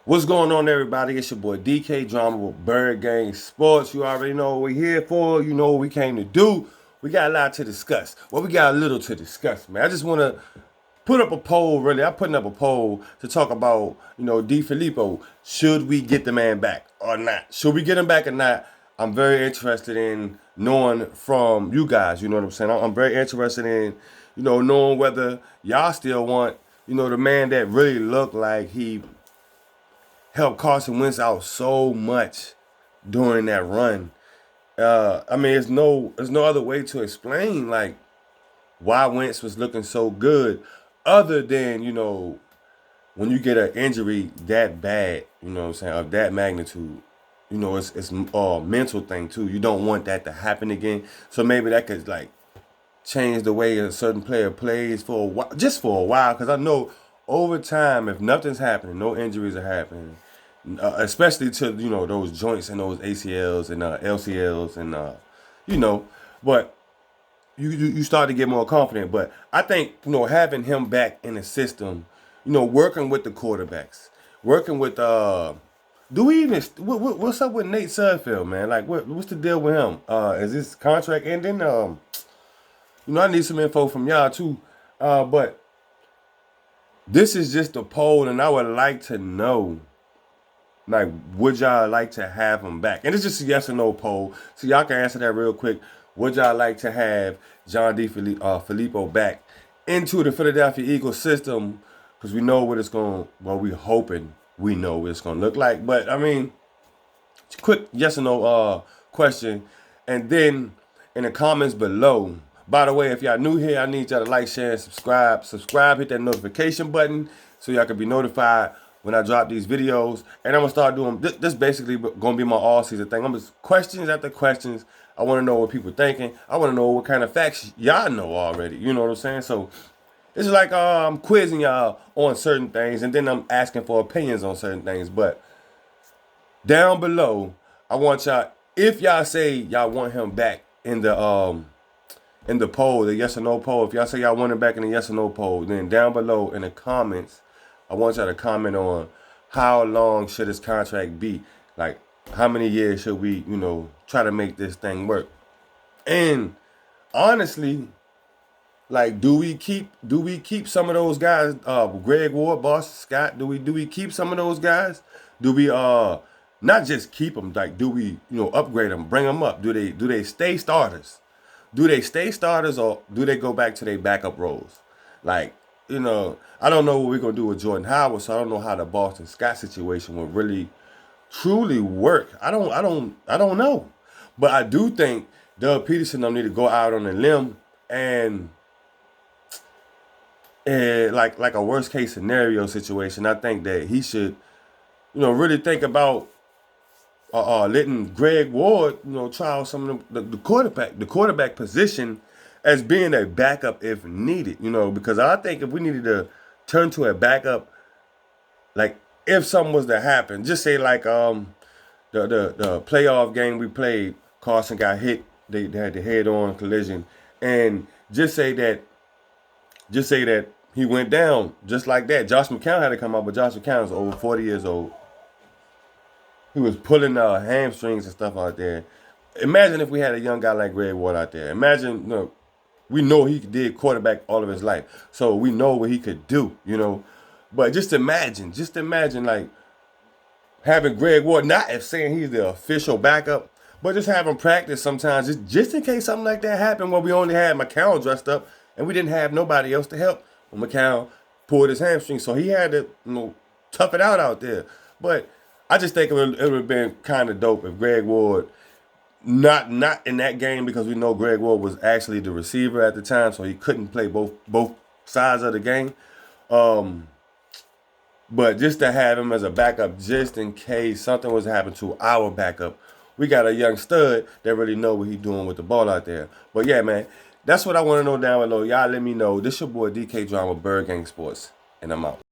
What's going on, everybody? It's your boy DK Drama with Bird Gang Sports. You already know what we're here for. You know what we came to do. We got a lot to discuss. Well, we got a little to discuss, man. I just want to put up a poll, really. I'm putting up a poll to talk about, Defilippo. Should we get the man back or not? Should we get him back or not? I'm very interested in knowing from you guys. You know what I'm saying? I'm very interested in, knowing whether y'all still want, the man that really looked like he helped Carson Wentz out so much during that run. I mean, there's no other way to explain like why Wentz was looking so good, other than when you get an injury that bad, you know what I'm saying, of that magnitude. It's a mental thing too. You don't want that to happen again. So maybe that could like change the way a certain player plays for a while, just for a while. Because I know over time, if nothing's happening, no injuries are happening, especially to those joints and those ACLs and LCLs and you know, but you start to get more confident. But I think having him back in the system, working with the quarterbacks, working with do we even what's up with Nate Sudfeld, man? Like what's the deal with him? Is this contract ending? I need some info from y'all too. But this is just a poll, and I would like to know, like, would y'all like to have him back? And it's just a yes or no poll, so y'all can answer that real quick. Would y'all like to have John Filippo back into the Philadelphia Eagles system? Because we know what it's going. Well, we hoping we know what it's going to look like. But I mean, quick yes or no question, and then in the comments below. By the way, if y'all new here, I need y'all to like, share, and subscribe. Subscribe, hit that notification button so y'all can be notified when I drop these videos. And I'm gonna start doing this. Basically, gonna be my all season thing. I'm just questions after questions. I want to know what people thinking. I want to know what kind of facts y'all know already. You know what I'm saying? So it's like I'm quizzing y'all on certain things, and then I'm asking for opinions on certain things. But down below, I want y'all, if y'all say y'all want him back in the poll, the yes or no poll, if y'all say y'all want him back in the yes or no poll, then down below in the comments, I want y'all to comment on how long should his contract be? Like, how many years should we, try to make this thing work? And honestly, like, do we keep some of those guys? Greg Ward, Boston Scott. Do we keep some of those guys? Do we not just keep them? Like, do we upgrade them, bring them up? Do they stay starters? Do they stay starters, or do they go back to their backup roles? Like, I don't know what we're gonna do with Jordan Howard, so I don't know how the Boston Scott situation will really truly work. I don't know. But I do think Doug Peterson don't need to go out on a limb and like a worst case scenario situation. I think that he should, really think about letting Greg Ward, try out some of the quarterback position as being a backup if needed, because I think if we needed to turn to a backup, like if something was to happen, just say like the playoff game we played, Carson got hit, they had the head on collision, and just say that he went down just like that. Josh McCown had to come out, but Josh McCown is over 40 years old. He was pulling hamstrings and stuff out there. Imagine if we had a young guy like Greg Ward out there. Imagine, we know he did quarterback all of his life, so we know what he could do. But just imagine like having Greg Ward, not as saying he's the official backup, but just having practice sometimes, just in case something like that happened where we only had McCown dressed up and we didn't have nobody else to help when McCown pulled his hamstring, so he had to tough it out there. But I just think it would have been kind of dope if Greg Ward, not in that game, because we know Greg Ward was actually the receiver at the time, so he couldn't play both sides of the game. But just to have him as a backup, just in case something was to happen to our backup, we got a young stud that really know what he's doing with the ball out there. But yeah, man, that's what I want to know down below. Y'all let me know. This your boy DK Drama, Bird Gang Sports, and I'm out.